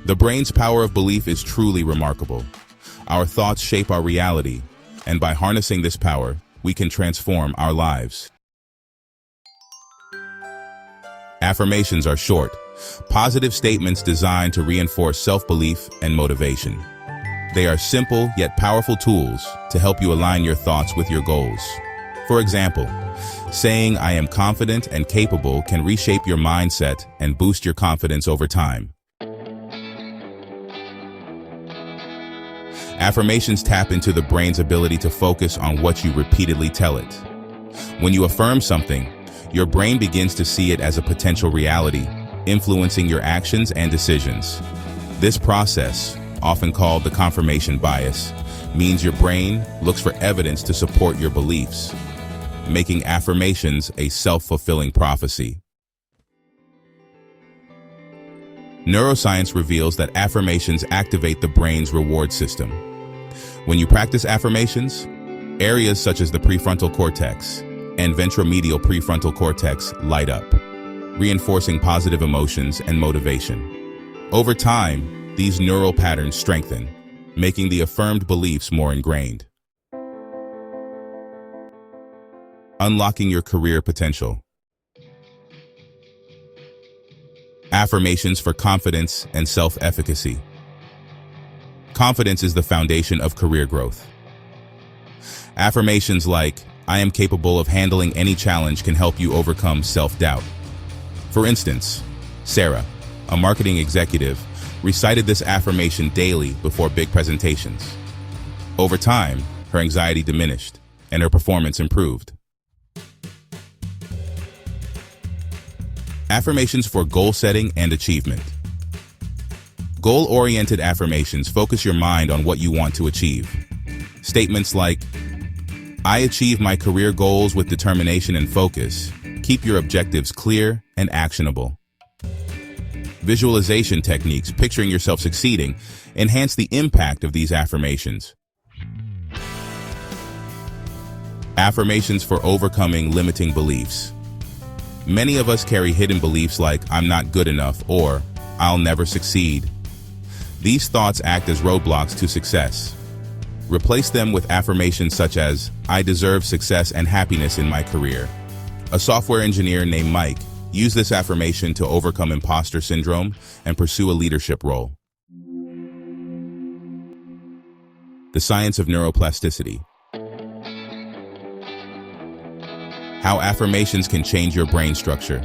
The brain's power of belief is truly remarkable. Our thoughts shape our reality, and by harnessing this power, we can transform our lives. Affirmations are short, positive statements designed to reinforce self-belief and motivation. They are simple yet powerful tools to help you align your thoughts with your goals. For example, saying "I am confident and capable" can reshape your mindset and boost your confidence over time. Affirmations tap into the brain's ability to focus on what you repeatedly tell it. When you affirm something, your brain begins to see it as a potential reality, influencing your actions and decisions. This process, often called the confirmation bias, means your brain looks for evidence to support your beliefs, making affirmations a self-fulfilling prophecy. Neuroscience reveals that affirmations activate the brain's reward system. When you practice affirmations, areas such as the prefrontal cortex and ventromedial prefrontal cortex light up, reinforcing positive emotions and motivation. Over time, these neural patterns strengthen, making the affirmed beliefs more ingrained. Unlocking your career potential. Affirmations for confidence and self-efficacy. Confidence is the foundation of career growth. Affirmations like "I am capable of handling any challenge" can help you overcome self-doubt. For instance, Sarah, a marketing executive, recited this affirmation daily before big presentations. Over time, her anxiety diminished and her performance improved. Affirmations for goal setting and achievement. Goal-oriented affirmations focus your mind on what you want to achieve. Statements like, "I achieve my career goals with determination and focus" keep your objectives clear and actionable. Visualization techniques, picturing yourself succeeding, enhance the impact of these affirmations. Affirmations for overcoming limiting beliefs. Many of us carry hidden beliefs like "I'm not good enough" or "I'll never succeed." These thoughts act as roadblocks to success. Replace them with affirmations such as "I deserve success and happiness in my career." A software engineer named Mike used this affirmation to overcome imposter syndrome and pursue a leadership role. The science of neuroplasticity. How affirmations can change your brain structure.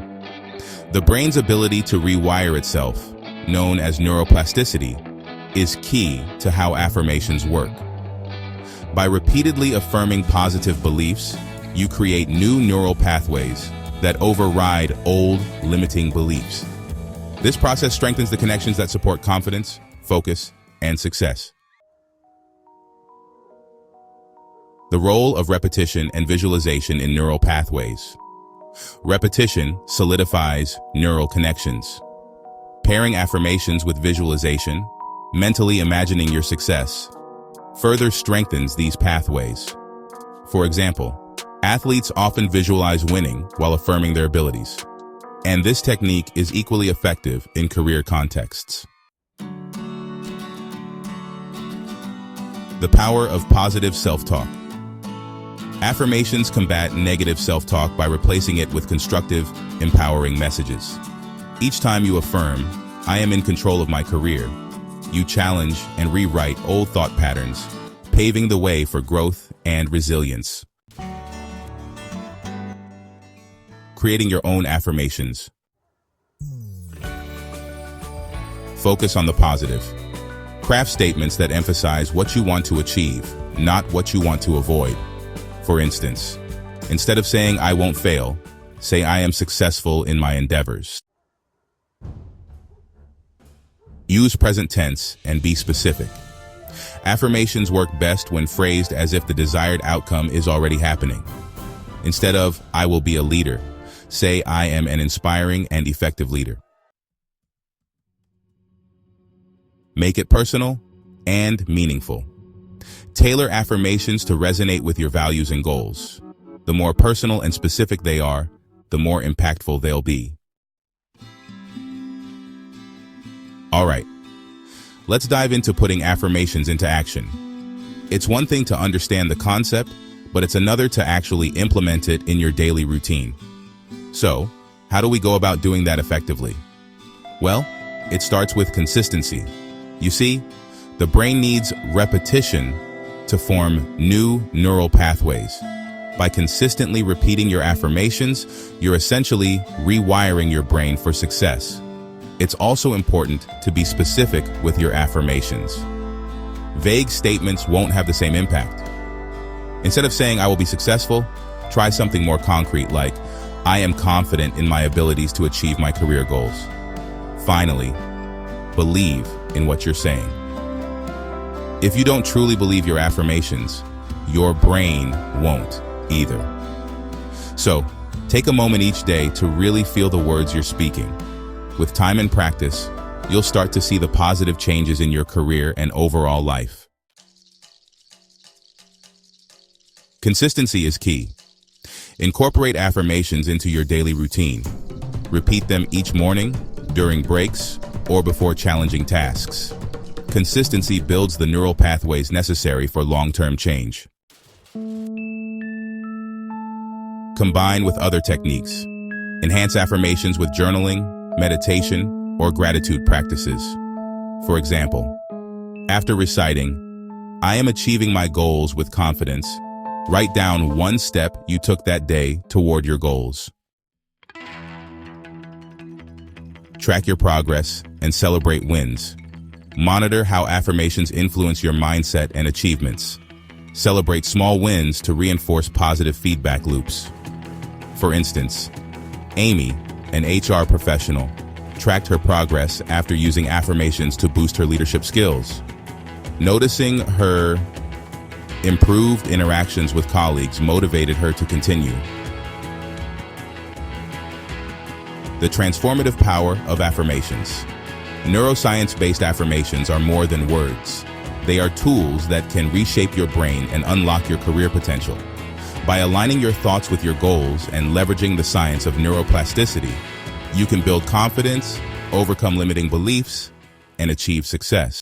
The brain's ability to rewire itself, known as neuroplasticity, is key to how affirmations work. By repeatedly affirming positive beliefs, you create new neural pathways that override old, limiting beliefs. This process strengthens the connections that support confidence, focus, and success. The role of repetition and visualization in neural pathways. Repetition solidifies neural connections. Pairing affirmations with visualization, mentally imagining your success, further strengthens these pathways. For example, athletes often visualize winning while affirming their abilities, and this technique is equally effective in career contexts. The power of positive self-talk. Affirmations combat negative self-talk by replacing it with constructive, empowering messages. Each time you affirm, "I am in control of my career," you challenge and rewrite old thought patterns, paving the way for growth and resilience. Creating your own affirmations. Focus on the positive. Craft statements that emphasize what you want to achieve, not what you want to avoid. For instance, instead of saying "I won't fail," say "I am successful in my endeavors." Use present tense and be specific. Affirmations work best when phrased as if the desired outcome is already happening. Instead of "I will be a leader," say "I am an inspiring and effective leader." Make it personal and meaningful. Tailor affirmations to resonate with your values and goals. The more personal and specific they are, the more impactful they'll be. All right, let's dive into putting affirmations into action. It's one thing to understand the concept, but it's another to actually implement it in your daily routine. So, how do we go about doing that effectively? Well, it starts with consistency. You see, the brain needs repetition to form new neural pathways. By consistently repeating your affirmations, you're essentially rewiring your brain for success. It's also important to be specific with your affirmations. Vague statements won't have the same impact. Instead of saying, "I will be successful," try something more concrete like, "I am confident in my abilities to achieve my career goals." Finally, believe in what you're saying. If you don't truly believe your affirmations, your brain won't either. So, take a moment each day to really feel the words you're speaking. With time and practice, you'll start to see the positive changes in your career and overall life. Consistency is key. Incorporate affirmations into your daily routine. Repeat them each morning, during breaks, or before challenging tasks. Consistency builds the neural pathways necessary for long-term change. Combine with other techniques. Enhance affirmations with journaling, meditation, or gratitude practices. For example, after reciting, "I am achieving my goals with confidence," write down one step you took that day toward your goals. Track your progress and celebrate wins. Monitor how affirmations influence your mindset and achievements. Celebrate small wins to reinforce positive feedback loops. For instance, Amy, an HR professional, tracked her progress after using affirmations to boost her leadership skills. Noticing her improved interactions with colleagues motivated her to continue. The transformative power of affirmations. Neuroscience-based affirmations are more than words. They are tools that can reshape your brain and unlock your career potential. By aligning your thoughts with your goals and leveraging the science of neuroplasticity, you can build confidence, overcome limiting beliefs, and achieve success.